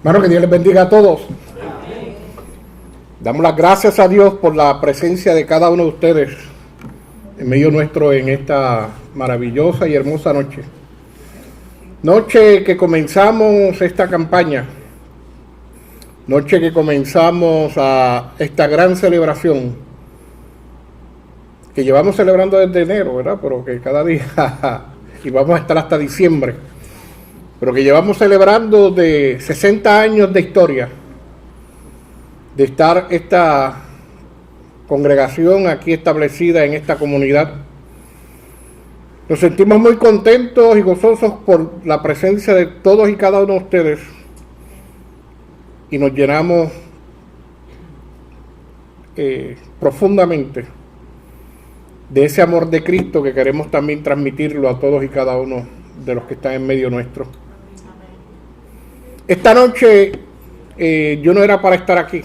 Hermano, que Dios les bendiga a todos. Damos las gracias a Dios por la presencia de cada uno de ustedes en medio nuestro en esta maravillosa y hermosa noche. Noche que comenzamos esta campaña. Noche que comenzamos a esta gran celebración que llevamos celebrando desde enero, ¿verdad? Pero que cada día, y vamos a estar hasta diciembre, pero que llevamos celebrando de 60 años de historia, de estar esta congregación aquí establecida en esta comunidad. Nos sentimos muy contentos y gozosos por la presencia de todos y cada uno de ustedes y nos llenamos profundamente de ese amor de Cristo que queremos también transmitirlo a todos y cada uno de los que están en medio nuestro. Esta noche yo no era para estar aquí,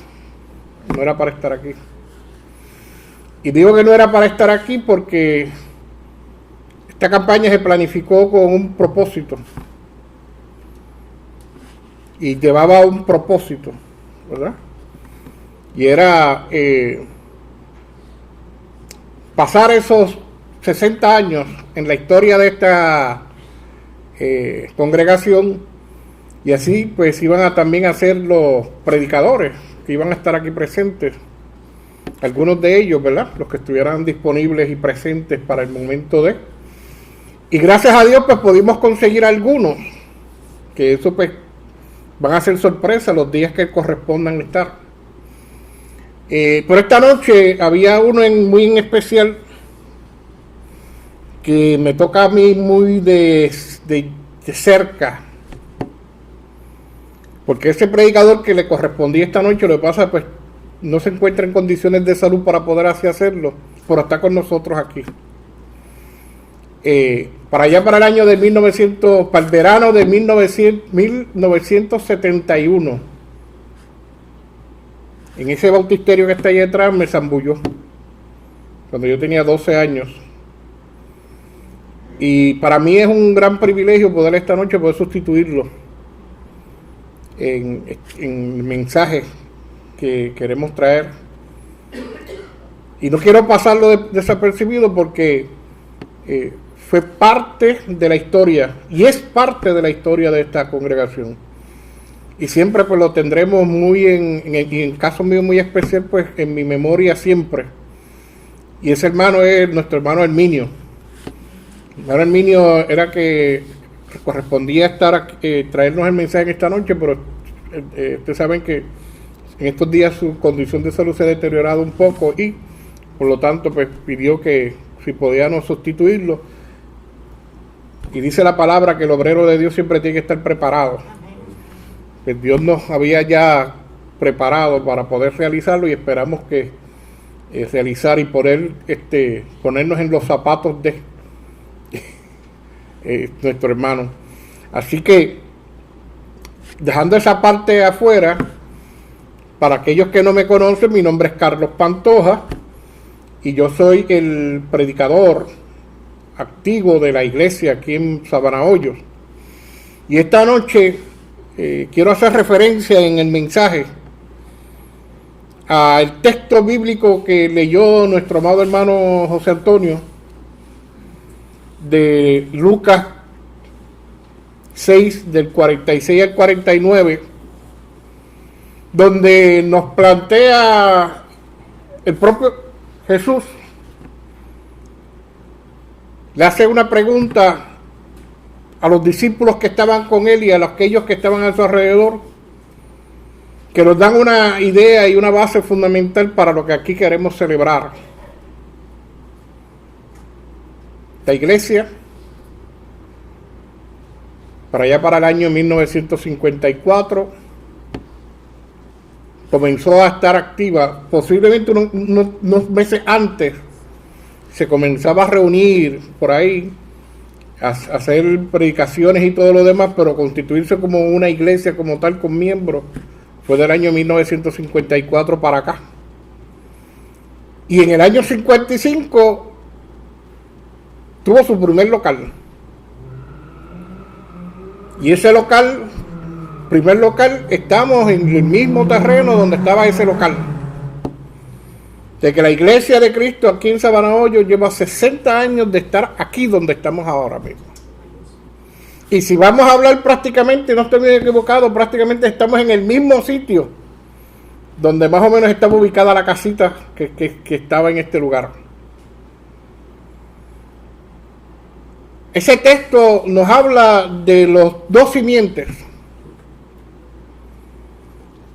y digo que no era para estar aquí porque esta campaña se planificó con un propósito y llevaba un propósito, ¿verdad? Y era pasar esos 60 años en la historia de esta congregación, y así pues iban a también a ser los predicadores que iban a estar aquí presentes, algunos de ellos, ¿verdad? Los que estuvieran disponibles y presentes para el momento de... Y gracias a Dios pues pudimos conseguir algunos, que eso pues van a ser sorpresa los días que correspondan estar. Por esta noche había uno muy en especial que me toca a mí muy de cerca, porque ese predicador que le correspondía esta noche, lo que pasa pues no se encuentra en condiciones de salud para poder así hacerlo, pero está con nosotros aquí. Para allá para el año de para el verano de 1971, en ese bautisterio que está ahí detrás me zambulló, cuando yo tenía 12 años. Y para mí es un gran privilegio poder esta noche poder sustituirlo en el mensaje que queremos traer. Y no quiero pasarlo desapercibido porque fue parte de la historia y es parte de la historia de esta congregación. Y siempre pues lo tendremos muy en caso mío muy especial pues en mi memoria siempre. Y ese hermano es nuestro hermano Herminio. El hermano Herminio era que correspondía estar aquí, traernos el mensaje esta noche, pero ustedes saben que en estos días su condición de salud se ha deteriorado un poco y por lo tanto pues pidió que si podíamos sustituirlo. Y dice la palabra que el obrero de Dios siempre tiene que estar preparado. Pues Dios nos había ya preparado para poder realizarlo y esperamos que realizar y poder ponernos en los zapatos de nuestro hermano. Así que dejando esa parte afuera, para aquellos que no me conocen, mi nombre es Carlos Pantoja y yo soy el predicador activo de la iglesia aquí en Sabana Hoyos. Y esta noche quiero hacer referencia en el mensaje al texto bíblico que leyó nuestro amado hermano José Antonio de Lucas 6 del 46 al 49, donde nos plantea el propio Jesús. Le hace una pregunta a los discípulos que estaban con él y a aquellos que estaban a su alrededor, que nos dan una idea y una base fundamental para lo que aquí queremos celebrar. La iglesia, para allá para el año 1954, comenzó a estar activa. Posiblemente unos meses antes se comenzaba a reunir por ahí, a hacer predicaciones y todo lo demás, pero constituirse como una iglesia como tal con miembros fue del año 1954 para acá. Y en el año 55 tuvo su primer local. Y ese local primer local, estamos en el mismo terreno donde estaba ese local. De que la iglesia de Cristo aquí en Sabana Hoyo lleva 60 años de estar aquí donde estamos ahora mismo. Y si vamos a hablar prácticamente, no estoy bien equivocado, prácticamente estamos en el mismo sitio donde más o menos estaba ubicada la casita que estaba en este lugar. Ese texto nos habla de los dos simientes.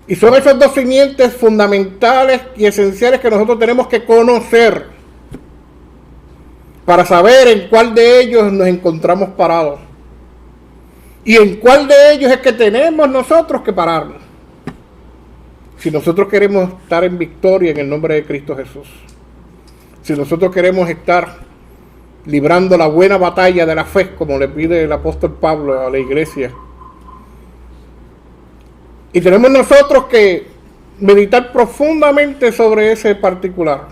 Y son esos dos simientes fundamentales y esenciales que nosotros tenemos que conocer para saber en cuál de ellos nos encontramos parados. Y en cuál de ellos es que tenemos nosotros que pararnos. Si nosotros queremos estar en victoria en el nombre de Cristo Jesús. Si nosotros queremos estar librando la buena batalla de la fe, como le pide el apóstol Pablo a la iglesia. Y tenemos nosotros que meditar profundamente sobre ese particular,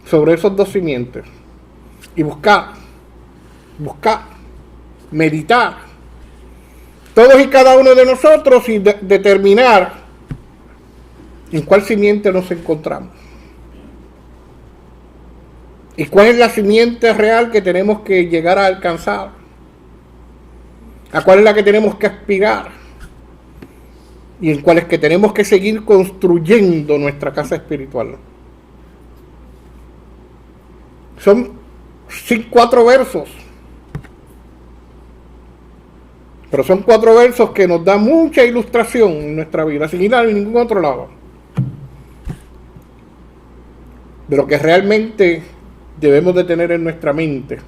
sobre esos dos simientes, y buscar, meditar, todos y cada uno de nosotros, y determinar en cuál simiente nos encontramos. ¿Y cuál es la simiente real que tenemos que llegar a alcanzar? ¿A cuál es la que tenemos que aspirar? ¿Y en cuál es que tenemos que seguir construyendo nuestra casa espiritual? Son 4 versos. Pero son 4 versos que nos dan mucha ilustración en nuestra vida, sin ir a ningún otro lado. De lo que realmente debemos de tener en nuestra mente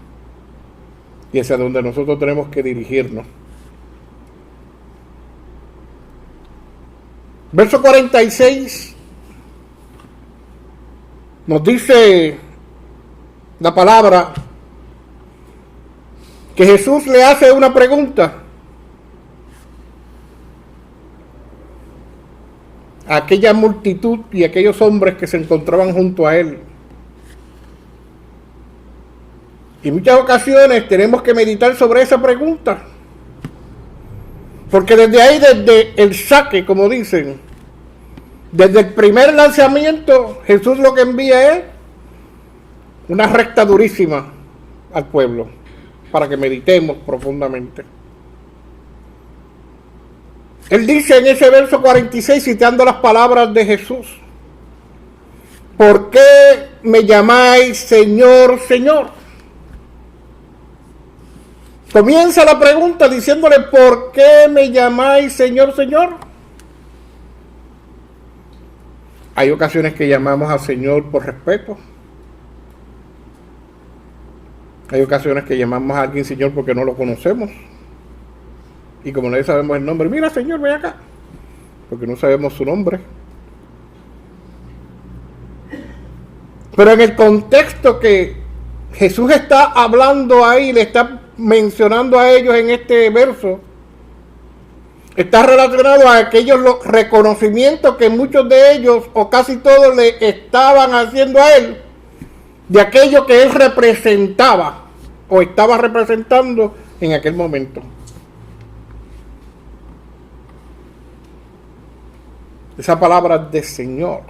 y hacia donde nosotros tenemos que dirigirnos. Verso 46 nos dice la palabra que Jesús le hace una pregunta a aquella multitud y a aquellos hombres que se encontraban junto a él. Y en muchas ocasiones tenemos que meditar sobre esa pregunta. Porque desde ahí, desde el saque, como dicen, desde el primer lanzamiento, Jesús lo que envía es una recta durísima al pueblo, para que meditemos profundamente. Él dice en ese verso 46, citando las palabras de Jesús: ¿por qué me llamáis Señor, Señor? Comienza la pregunta diciéndole: ¿por qué me llamáis Señor, Señor? Hay ocasiones que llamamos al Señor por respeto. Hay ocasiones que llamamos a alguien Señor porque no lo conocemos. Y como no sabemos el nombre, mira Señor, ven acá. Porque no sabemos su nombre. Pero en el contexto que Jesús está hablando ahí, le está mencionando a ellos en este verso, está relacionado a aquellos reconocimientos que muchos de ellos, o casi todos, le estaban haciendo a él, de aquello que él representaba, o estaba representando en aquel momento. Esa palabra de Señor,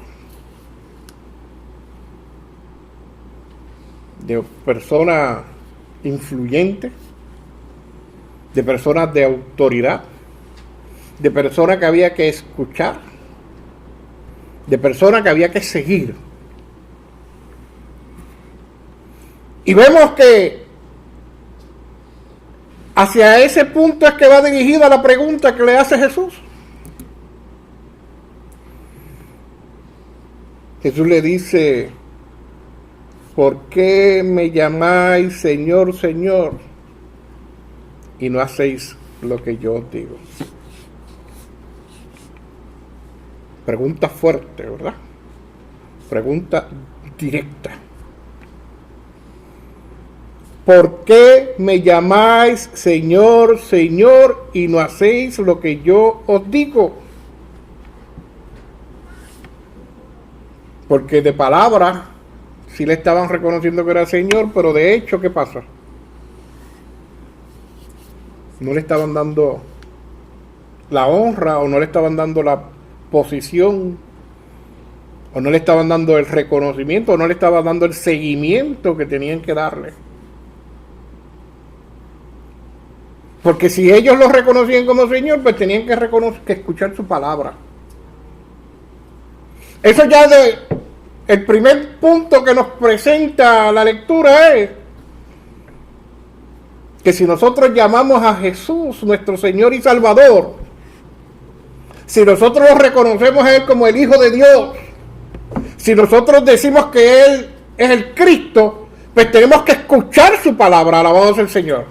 de persona influyente, de personas de autoridad, de personas que había que escuchar, de personas que había que seguir. Y vemos que hacia ese punto es que va dirigida la pregunta que le hace Jesús. Jesús le dice: ¿por qué me llamáis Señor, Señor, y no hacéis lo que yo os digo? Pregunta fuerte, ¿verdad? Pregunta directa. ¿Por qué me llamáis Señor, Señor, y no hacéis lo que yo os digo? Porque de palabra sí le estaban reconociendo que era Señor, pero de hecho, ¿qué pasa? No le estaban dando la honra, o no le estaban dando la posición, o no le estaban dando el reconocimiento, o no le estaban dando el seguimiento que tenían que darle. Porque si ellos lo reconocían como Señor, pues tenían que escuchar su palabra. Eso ya el primer punto que nos presenta la lectura es que si nosotros llamamos a Jesús nuestro Señor y Salvador, si nosotros lo reconocemos a Él como el Hijo de Dios, si nosotros decimos que Él es el Cristo, pues tenemos que escuchar su palabra, alabado sea el Señor.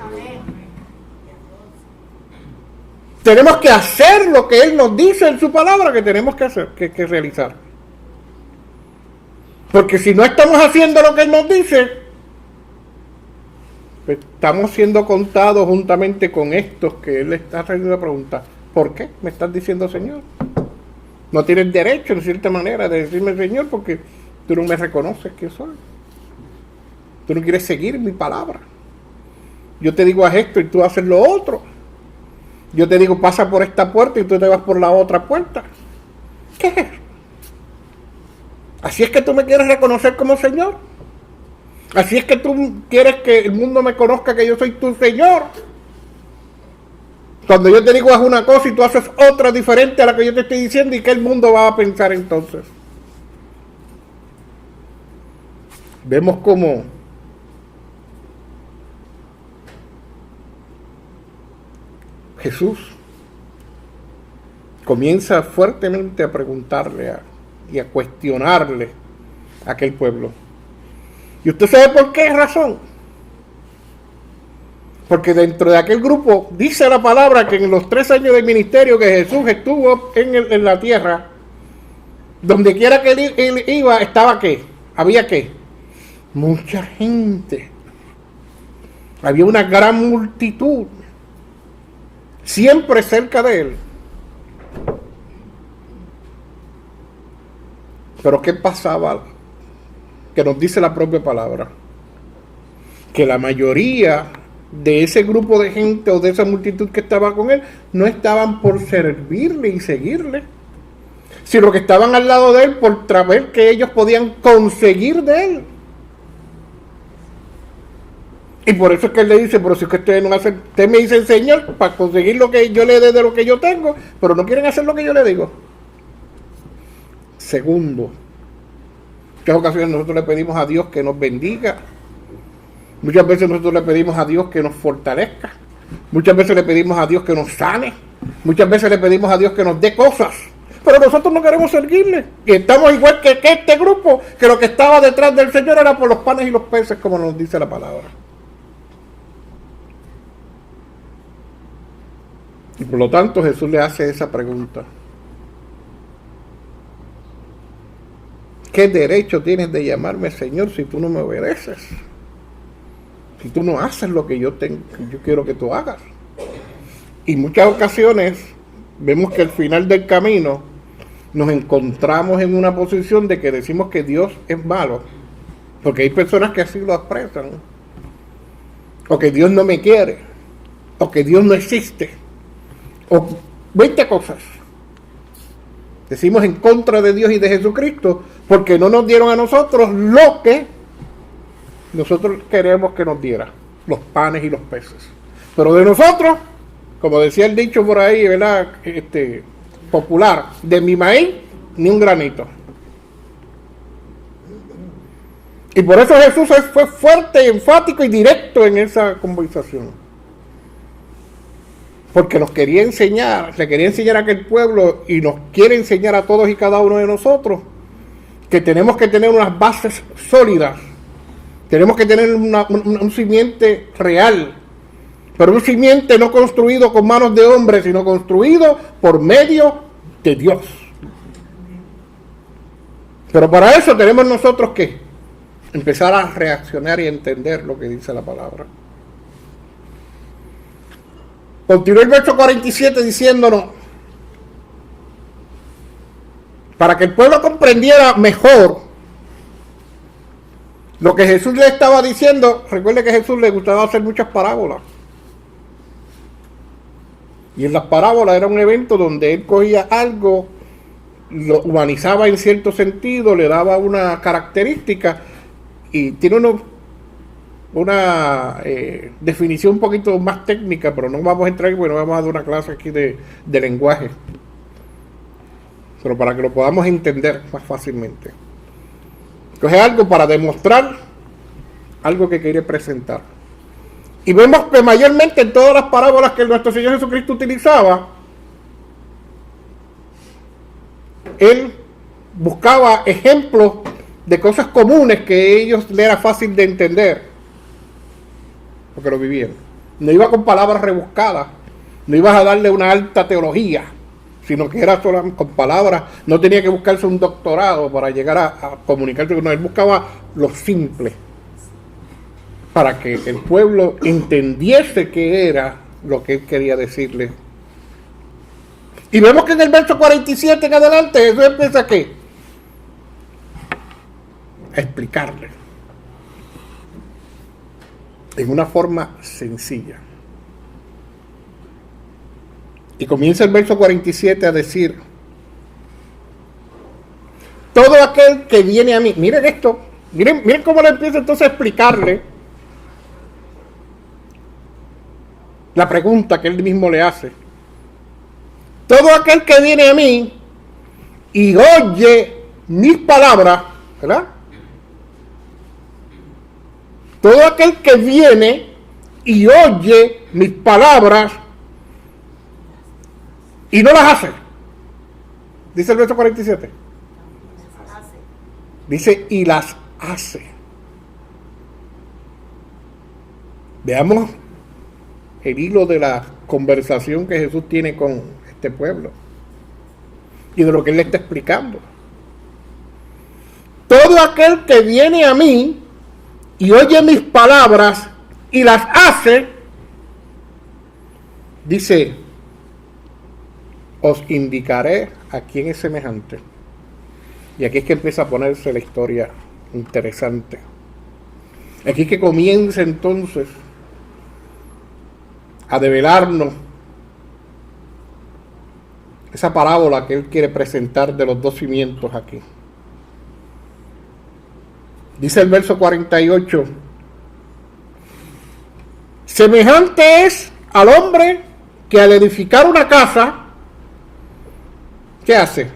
Tenemos que hacer lo que Él nos dice en su palabra que tenemos que hacer, que realizar. Porque si no estamos haciendo lo que Él nos dice, pues estamos siendo contados juntamente con estos que Él le está haciendo la pregunta. ¿Por qué me estás diciendo Señor? No tienes derecho, en cierta manera, de decirme Señor porque tú no me reconoces que soy. Tú no quieres seguir mi palabra. Yo te digo haz esto y tú haces lo otro. Yo te digo, pasa por esta puerta y tú te vas por la otra puerta. ¿Qué es eso? ¿Así es que tú me quieres reconocer como Señor? ¿Así es que tú quieres que el mundo me conozca que yo soy tu Señor? Cuando yo te digo haz una cosa y tú haces otra diferente a la que yo te estoy diciendo, ¿y qué el mundo va a pensar entonces? Vemos cómo Jesús comienza fuertemente a preguntarle y a cuestionarle a aquel pueblo. ¿Y usted sabe por qué razón? Porque dentro de aquel grupo dice la palabra que en los 3 años de ministerio que Jesús estuvo en la tierra, donde quiera que él iba, estaba ¿qué? ¿Había qué? Mucha gente. Había una gran multitud. Siempre cerca de Él. Pero ¿qué pasaba? Que nos dice la propia palabra. Que la mayoría de ese grupo de gente o de esa multitud que estaba con Él no estaban por servirle y seguirle, sino que estaban al lado de Él por ver que ellos podían conseguir de Él. Y por eso es que Él le dice, pero si es que ustedes no hacen, ustedes me dicen Señor para conseguir lo que yo le dé de lo que yo tengo, pero no quieren hacer lo que yo le digo. Segundo, en muchas ocasiones nosotros le pedimos a Dios que nos bendiga. Muchas veces nosotros le pedimos a Dios que nos fortalezca. Muchas veces le pedimos a Dios que nos sane. Muchas veces le pedimos a Dios que nos dé cosas. Pero nosotros no queremos servirle. Y estamos igual que este grupo, que lo que estaba detrás del Señor era por los panes y los peces, como nos dice la palabra. Y por lo tanto Jesús le hace esa pregunta. ¿Qué derecho tienes de llamarme Señor si tú no me obedeces? Si tú no haces lo que yo quiero que tú hagas. Y muchas ocasiones vemos que al final del camino nos encontramos en una posición de que decimos que Dios es malo. Porque hay personas que así lo expresan. O que Dios no me quiere. O que Dios no existe. O 20 cosas. Decimos en contra de Dios y de Jesucristo porque no nos dieron a nosotros lo que nosotros queremos que nos diera, los panes y los peces. Pero de nosotros, como decía el dicho por ahí, ¿verdad? Popular, de mi maíz ni un granito. Y por eso Jesús fue fuerte, enfático y directo en esa conversación. Porque nos quería enseñar, le quería enseñar a aquel pueblo y nos quiere enseñar a todos y cada uno de nosotros que tenemos que tener unas bases sólidas, tenemos que tener un simiente real, pero un simiente no construido con manos de hombre, sino construido por medio de Dios. Pero para eso tenemos nosotros que empezar a reaccionar y entender lo que dice la palabra. Continúa el verso 47 diciéndonos, para que el pueblo comprendiera mejor lo que Jesús le estaba diciendo. Recuerde que a Jesús le gustaba hacer muchas parábolas. Y en las parábolas era un evento donde él cogía algo, lo humanizaba en cierto sentido, le daba una característica y tiene una definición un poquito más técnica, pero no vamos a entrar ahí porque no vamos a dar una clase aquí de lenguaje, pero para que lo podamos entender más fácilmente. Coge algo para demostrar algo que quiere presentar. Y vemos que mayormente en todas las parábolas que nuestro Señor Jesucristo utilizaba, Él buscaba ejemplos de cosas comunes que a ellos le era fácil de entender, porque lo vivían. No iba con palabras rebuscadas, no ibas a darle una alta teología, sino que era solo con palabras. No tenía que buscarse un doctorado para llegar a comunicarse con él. Él buscaba lo simple, para que el pueblo entendiese qué era lo que él quería decirle. Y vemos que en el verso 47 en adelante, eso empieza a ¿qué? A explicarle. En una forma sencilla. Y comienza el verso 47 a decir: todo aquel que viene a mí, miren esto, miren cómo le empieza entonces a explicarle la pregunta que él mismo le hace. Todo aquel que viene a mí y oye mis palabras, ¿verdad? Todo aquel que viene y oye mis palabras y no las hace. Dice el verso 47. Dice, y las hace. Veamos el hilo de la conversación que Jesús tiene con este pueblo y de lo que él le está explicando. Todo aquel que viene a mí y oye mis palabras y las hace, dice, os indicaré a quién es semejante. Y aquí es que empieza a ponerse la historia interesante. Aquí es que comienza entonces a develarnos esa parábola que él quiere presentar de los dos cimientos aquí. Dice el verso 48: semejante es al hombre que al edificar una casa, ¿qué hace?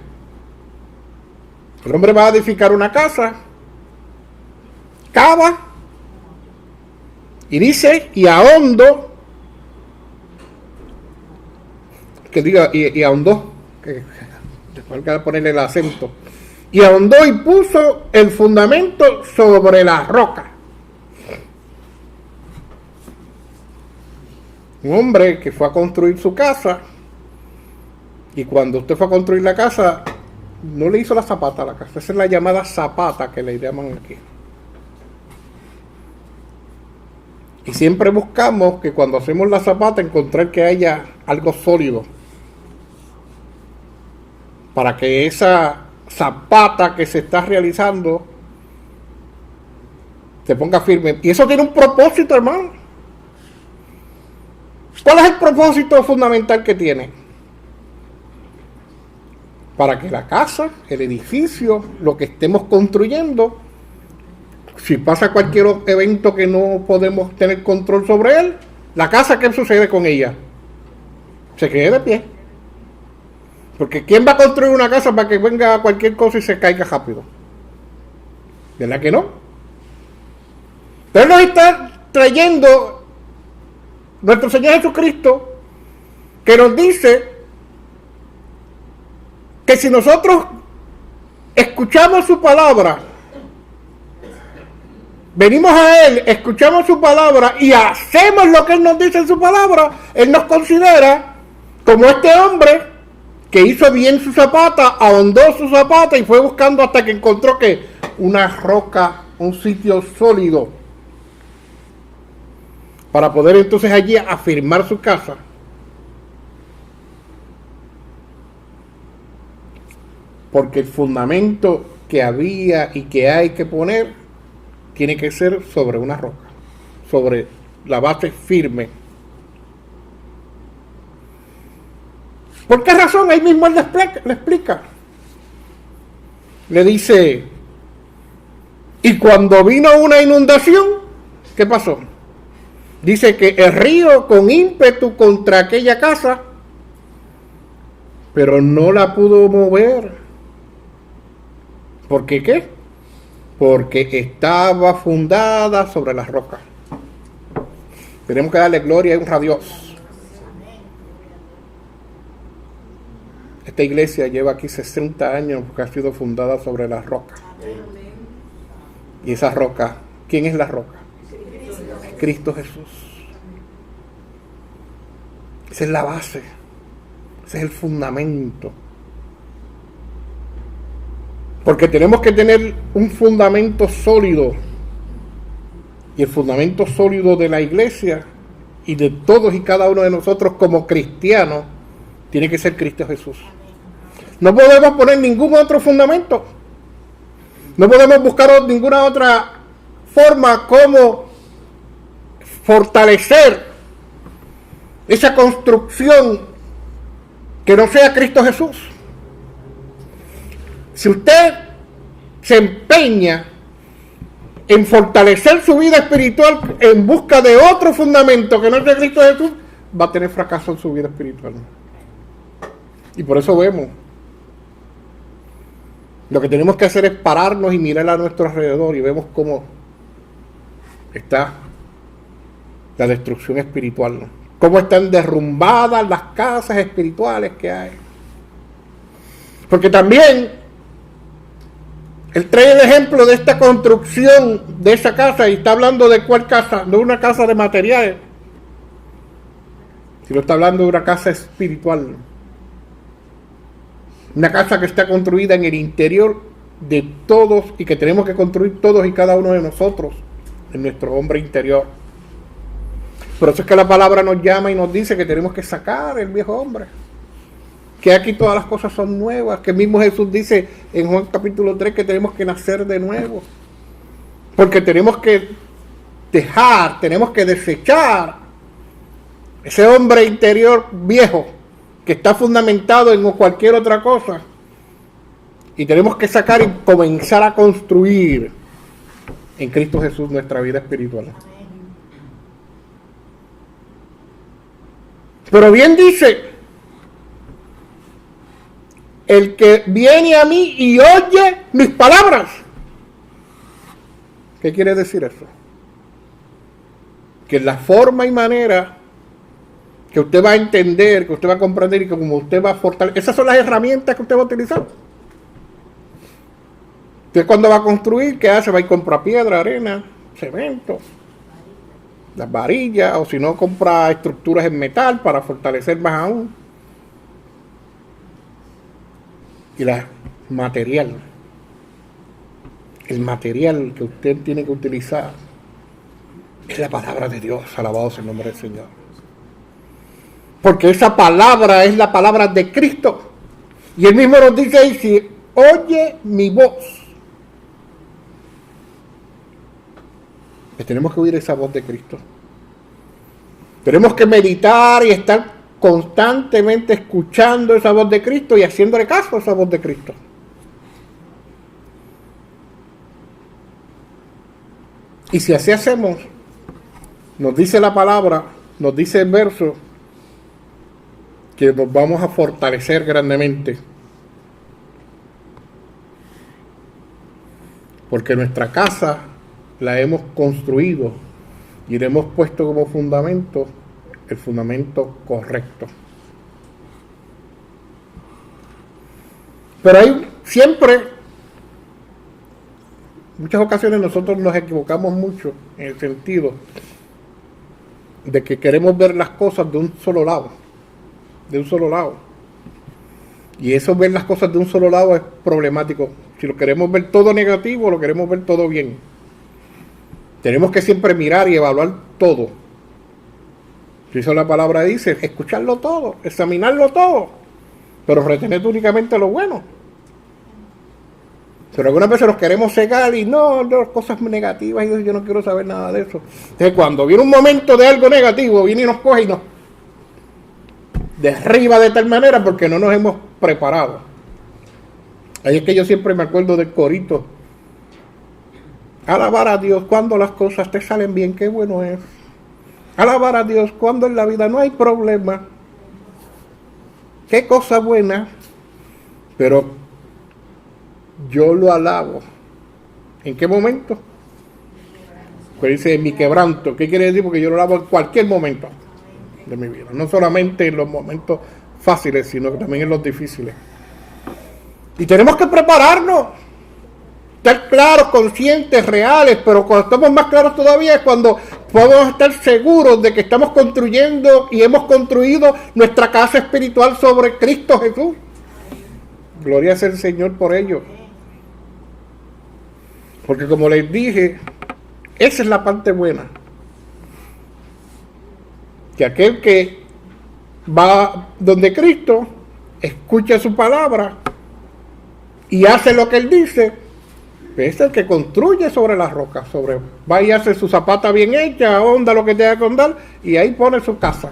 El hombre va a edificar una casa, cava, y dice, y ahondo, que diga, y ahondó, que después hay que ponerle el acento, y ahondó y puso el fundamento sobre la roca. Un hombre que fue a construir su casa, y cuando usted fue a construir la casa, no le hizo la zapata a la casa. Esa es la llamada zapata que le llaman aquí. Y siempre buscamos que cuando hacemos la zapata encontrar que haya algo sólido, para que esa zapata que se está realizando se ponga firme. Y eso tiene un propósito, hermano. ¿Cuál es el propósito fundamental que tiene? Para que la casa, el edificio, lo que estemos construyendo, si pasa cualquier evento que no podemos tener control sobre él, la casa, ¿qué sucede con ella? Se quede de pie. Porque ¿quién va a construir una casa para que venga cualquier cosa y se caiga rápido? ¿Verdad que no? Pero nos está trayendo nuestro Señor Jesucristo, que nos dice que si nosotros escuchamos su palabra, venimos a Él, escuchamos su palabra y hacemos lo que Él nos dice en su palabra, Él nos considera como este hombre que hizo bien su zapata, ahondó su zapata y fue buscando hasta que encontró que una roca, un sitio sólido, para poder entonces allí afirmar su casa. Porque el fundamento que había y que hay que poner tiene que ser sobre una roca, sobre la base firme. ¿Por qué razón? Ahí mismo él le explica. Le dice, y cuando vino una inundación, ¿qué pasó? Dice que el río con ímpetu contra aquella casa, pero no la pudo mover. ¿Por qué qué? Porque estaba fundada sobre las rocas. Tenemos que darle gloria y honra a Dios. Esta iglesia lleva aquí 60 años porque ha sido fundada sobre la roca. Y esa roca, ¿quién es la roca? Es Cristo Jesús. Esa es la base. Ese es el fundamento. Porque tenemos que tener un fundamento sólido. Y el fundamento sólido de la iglesia y de todos y cada uno de nosotros como cristianos tiene que ser Cristo Jesús. No podemos poner ningún otro fundamento. No podemos buscar ninguna otra forma como fortalecer esa construcción que no sea Cristo Jesús. Si usted se empeña en fortalecer su vida espiritual en busca de otro fundamento que no es de Cristo Jesús, va a tener fracaso en su vida espiritual. Y por eso vemos, lo que tenemos que hacer es pararnos y mirar a nuestro alrededor y vemos cómo está la destrucción espiritual, ¿no? Cómo están derrumbadas las casas espirituales que hay. Porque también él trae el ejemplo de esta construcción de esa casa y está hablando de cuál casa, de una casa de materiales, sino está hablando de una casa espiritual, ¿no? Una casa que está construida en el interior de todos y que tenemos que construir todos y cada uno de nosotros en nuestro hombre interior. Por eso es que la palabra nos llama y nos dice que tenemos que sacar el viejo hombre, que aquí todas las cosas son nuevas, que el mismo Jesús dice en Juan capítulo 3 que tenemos que nacer de nuevo, porque tenemos que dejar, tenemos que desechar ese hombre interior viejo que está fundamentado en cualquier otra cosa, y tenemos que sacar y comenzar a construir en Cristo Jesús nuestra vida espiritual. Pero bien dice, el que viene a mí y oye mis palabras. ¿Qué quiere decir eso? Que la forma y manera que usted va a entender, que usted va a comprender y que como usted va a fortalecer, esas son las herramientas que usted va a utilizar. Usted cuando va a construir, ¿qué hace? Va a ir a comprar piedra, arena, cemento, las varillas, o si no, compra estructuras en metal para fortalecer más aún. Y el material que usted tiene que utilizar es la palabra de Dios, alabado sea el nombre del Señor. Porque esa palabra es la palabra de Cristo. Y él mismo nos dice ahí, si oye mi voz, pues tenemos que oír esa voz de Cristo. Tenemos que meditar y estar constantemente escuchando esa voz de Cristo y haciéndole caso a esa voz de Cristo. Y si así hacemos, nos dice la palabra, nos dice el verso, que nos vamos a fortalecer grandemente. Porque nuestra casa la hemos construido y le hemos puesto como fundamento el fundamento correcto. Pero hay siempre, muchas ocasiones nosotros nos equivocamos mucho en el sentido de que queremos ver las cosas de un solo lado. Y eso, ver las cosas de un solo lado, es problemático. Si lo queremos ver todo negativo, lo queremos ver todo bien. Tenemos que siempre mirar y evaluar todo. Si eso la palabra dice, escucharlo todo, examinarlo todo, pero retener únicamente lo bueno. Pero algunas veces nos queremos cegar y no, cosas negativas, y yo no quiero saber nada de eso. Entonces cuando viene un momento de algo negativo, viene y nos coge y derriba de tal manera porque no nos hemos preparado. Ahí es que yo siempre me acuerdo del corito. Alabar a Dios cuando las cosas te salen bien, qué bueno es. Alabar a Dios cuando en la vida no hay problema. Qué cosa buena. Pero yo lo alabo. ¿En qué momento? Pues dice en mi quebranto. ¿Qué quiere decir? Porque yo lo alabo en cualquier momento de mi vida. No solamente en los momentos fáciles, sino también en los difíciles. Y tenemos que prepararnos. Estar claros, conscientes, reales, pero cuando estamos más claros todavía es cuando podemos estar seguros de que estamos construyendo y hemos construido nuestra casa espiritual sobre Cristo Jesús. Gloria sea el Señor por ello. Porque como les dije, esa es la parte buena. Que aquel que va donde Cristo, escucha su palabra y hace lo que Él dice, es el que construye sobre las rocas, va y hace su zapata bien hecha, honda lo que tenga que hondar, y ahí pone su casa.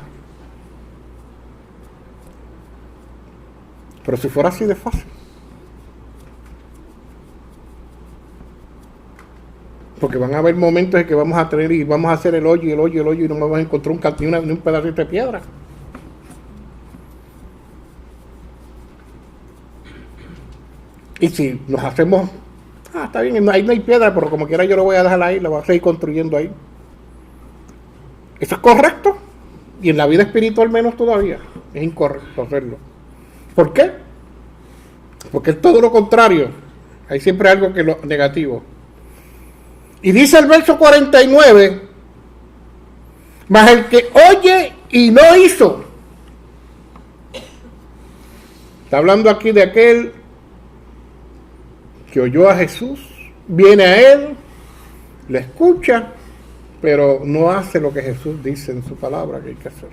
Pero si fuera así de fácil. Porque van a haber momentos en que vamos a tener y vamos a hacer el hoyo y no vamos a encontrar ni un pedacito de piedra. Y si nos hacemos, está bien, ahí no hay piedra, pero como quiera yo lo voy a dejar ahí, lo voy a seguir construyendo ahí. Eso es correcto. Y en la vida espiritual menos todavía. Es incorrecto hacerlo. ¿Por qué? Porque es todo lo contrario. Hay siempre algo que lo negativo. Y dice el verso 49, mas el que oye y no hizo. Está hablando aquí de aquel que oyó a Jesús, viene a Él, le escucha, pero no hace lo que Jesús dice en su palabra que hay que hacer.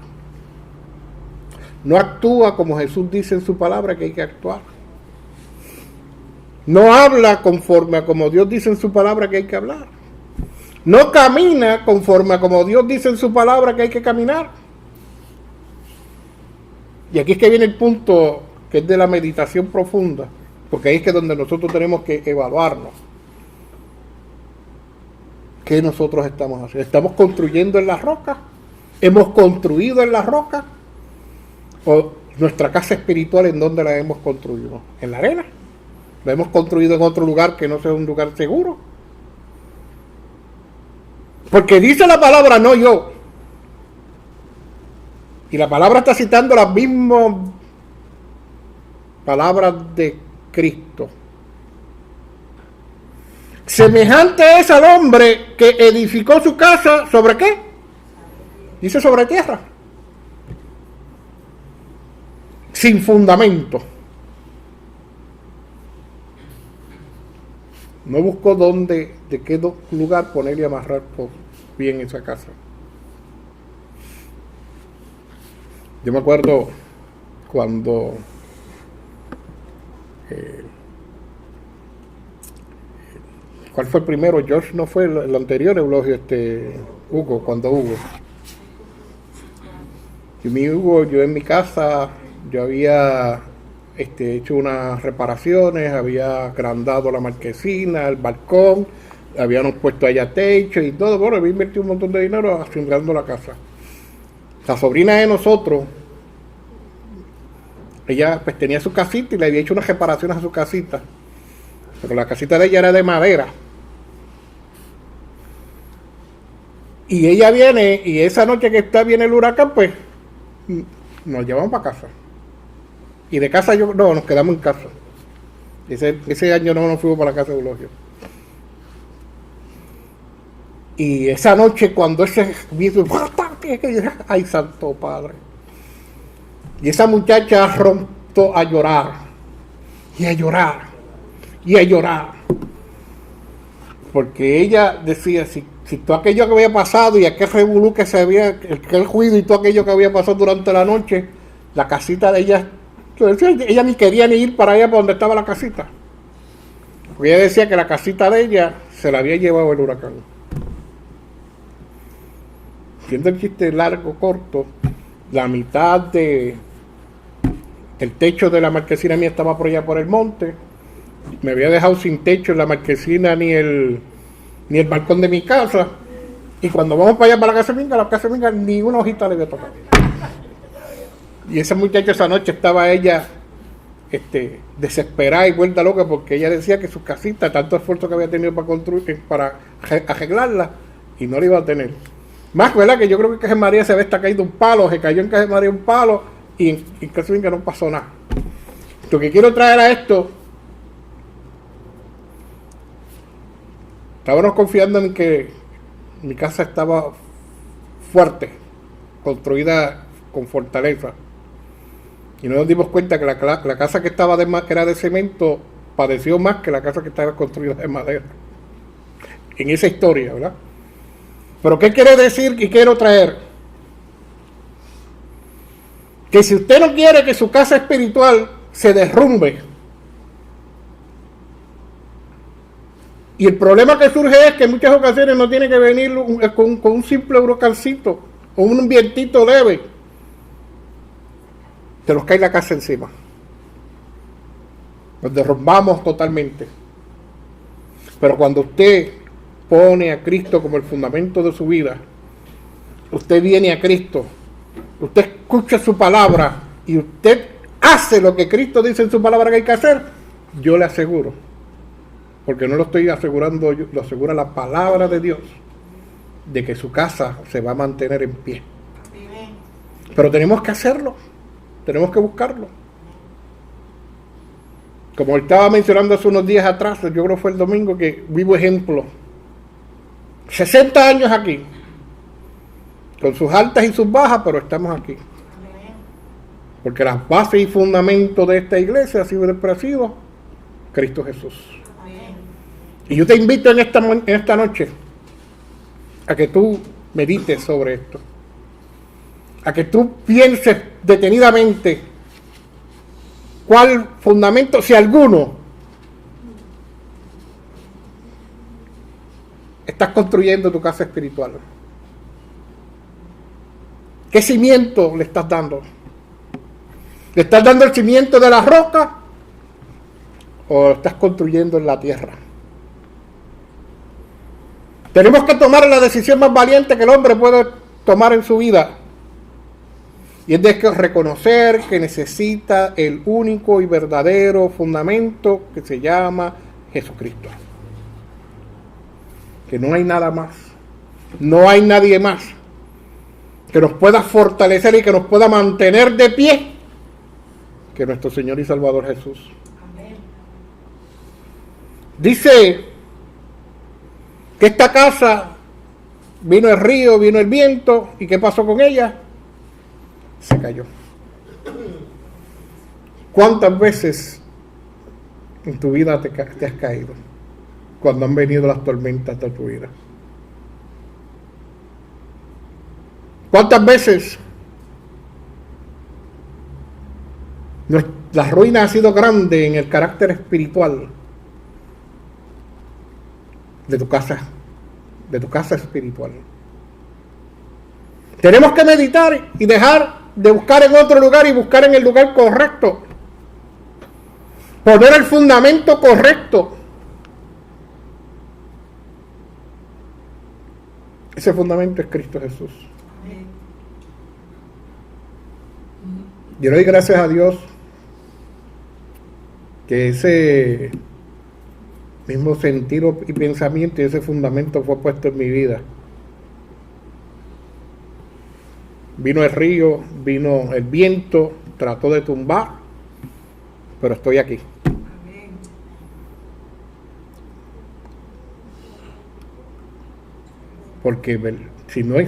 No actúa como Jesús dice en su palabra que hay que actuar. No habla conforme a como Dios dice en su palabra que hay que hablar. No camina conforme a como Dios dice en su palabra que hay que caminar. Y aquí es que viene el punto que es de la meditación profunda, porque ahí es que es donde nosotros tenemos que evaluarnos. ¿Qué nosotros estamos haciendo? ¿Estamos construyendo en la roca? ¿Hemos construido en la roca? ¿O nuestra casa espiritual en dónde la hemos construido? ¿En la arena? ¿La hemos construido en otro lugar que no sea un lugar seguro? Porque dice la palabra, no yo. Y la palabra está citando las mismas palabras de Cristo. Semejante es al hombre que edificó su casa, ¿sobre qué? Dice sobre tierra. Sin fundamento. No buscó de qué lugar poner y amarrar por bien esa casa. Yo me acuerdo cuando ¿cuál fue el primero? George no fue el anterior, Eulogio, Hugo. Y yo en mi casa, yo había hecho unas reparaciones, había agrandado la marquesina, el balcón, habíamos puesto allá techo y todo. Bueno, había invertido un montón de dinero asegurando la casa. La sobrina de nosotros, ella pues tenía su casita y le había hecho unas reparaciones a su casita, pero la casita de ella era de madera. Y ella viene, y esa noche que viene el huracán, pues nos llevamos para casa. Y de casa nos quedamos en casa. Ese año no nos fuimos para la casa de Eulogio. Y esa noche cuando ese viento, ¡ay, santo padre! Y esa muchacha rompió a llorar. Y a llorar. Y a llorar. Porque ella decía, si todo aquello que había pasado y aquel revolú que se había, aquel ruido y todo aquello que había pasado durante la noche, la casita de ella, ella ni quería ni ir para allá para donde estaba la casita. Porque ella decía que la casita de ella se la había llevado el huracán. Siendo el chiste largo, corto, la mitad de El techo de la marquesina mía estaba por allá por el monte. Me había dejado sin techo en la marquesina ni el balcón de mi casa. Y cuando vamos para allá, para la casa minga, ni una hojita le había tocado. Y esa muchacha esa noche estaba ella desesperada y vuelta loca porque ella decía que su casita, tanto esfuerzo que había tenido para construir, para arreglarla, y no la iba a tener. Más, ¿verdad? Que yo creo que en Casa María se había caído un palo, se cayó en Casa María un palo, y en Casa Minga no pasó nada. Lo que quiero traer a esto, estábamos confiando en que mi casa estaba fuerte, construida con fortaleza. Y no nos dimos cuenta que la casa que estaba que era de cemento padeció más que la casa que estaba construida de madera. En esa historia, ¿verdad? Pero ¿qué quiere decir y quiero traer? Que si usted no quiere que su casa espiritual se derrumbe, y el problema que surge es que en muchas ocasiones no tiene que venir con un simple huracancito o un vientito leve, te nos cae la casa encima. Nos derrumbamos totalmente. Pero cuando usted pone a Cristo como el fundamento de su vida, usted viene a Cristo, usted escucha su palabra y usted hace lo que Cristo dice en su palabra que hay que hacer, yo le aseguro, porque no lo estoy asegurando yo, lo asegura la palabra de Dios, de que su casa se va a mantener en pie. Pero tenemos que hacerlo. Tenemos que buscarlo. Como estaba mencionando hace unos días atrás, yo creo que fue el domingo, que vivo ejemplo. 60 años aquí, con sus altas y sus bajas, pero estamos aquí. Porque las bases y fundamentos de esta iglesia ha sido Cristo Jesús. Y yo te invito en esta noche a que tú medites sobre esto. A que tú pienses detenidamente cuál fundamento, si alguno, estás construyendo tu casa espiritual. ¿Qué cimiento le estás dando? ¿Le estás dando el cimiento de la roca o lo estás construyendo en la tierra? Tenemos que tomar la decisión más valiente que el hombre puede tomar en su vida. Y es de que reconocer que necesita el único y verdadero fundamento que se llama Jesucristo. Que no hay nada más. No hay nadie más que nos pueda fortalecer y que nos pueda mantener de pie que nuestro Señor y Salvador Jesús. Amén. Dice que esta casa vino el río, vino el viento, ¿y qué pasó con ella? Se cayó. ¿Cuántas veces en tu vida te has caído cuando han venido las tormentas de tu vida? ¿Cuántas veces la ruina ha sido grande en el carácter espiritual de tu casa espiritual? Tenemos que meditar y dejar de buscar en otro lugar y buscar en el lugar correcto. Poner el fundamento correcto. Ese fundamento es Cristo Jesús. Yo le doy gracias a Dios que ese mismo sentido y pensamiento y ese fundamento fue puesto en mi vida. Vino el río, vino el viento, trató de tumbar, pero estoy aquí. Amén. Porque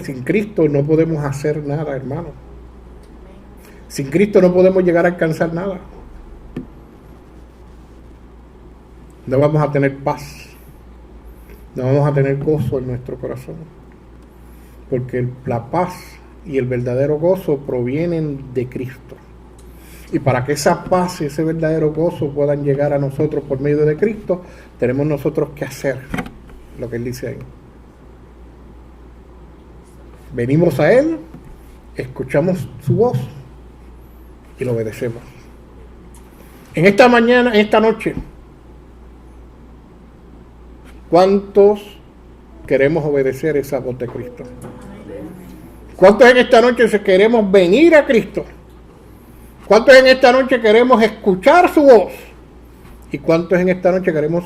sin Cristo no podemos hacer nada, hermano. Sin Cristo no podemos llegar a alcanzar nada. No vamos a tener paz. No vamos a tener gozo en nuestro corazón. Porque la paz y el verdadero gozo provienen de Cristo. Y para que esa paz y ese verdadero gozo puedan llegar a nosotros por medio de Cristo, tenemos nosotros que hacer lo que Él dice ahí. Venimos a Él, escuchamos su voz y lo obedecemos. En esta mañana, en esta noche, ¿cuántos queremos obedecer esa voz de Cristo? ¿Cuántos en esta noche queremos venir a Cristo? ¿Cuántos en esta noche queremos escuchar su voz? ¿Y cuántos en esta noche queremos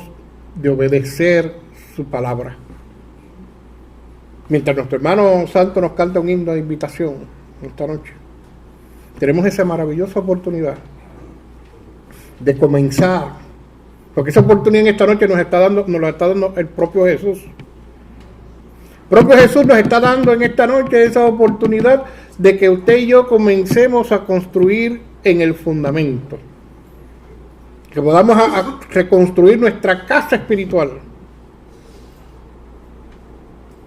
de obedecer su palabra? Mientras nuestro hermano santo nos canta un himno de invitación esta noche, tenemos esa maravillosa oportunidad de comenzar, porque esa oportunidad en esta noche nos la está dando el propio Jesús. El propio Jesús nos está dando en esta noche esa oportunidad de que usted y yo comencemos a construir en el fundamento, que podamos a reconstruir nuestra casa espiritual,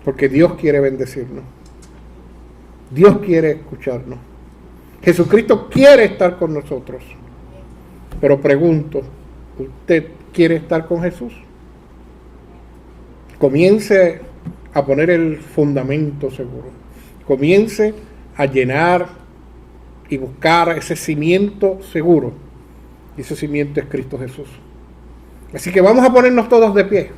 porque Dios quiere bendecirnos, Dios quiere escucharnos, Jesucristo quiere estar con nosotros. Pero pregunto, ¿usted quiere estar con Jesús? Comience a poner el fundamento seguro, comience a llenar y buscar ese cimiento seguro, y ese cimiento es Cristo Jesús. Así que vamos a ponernos todos de pie.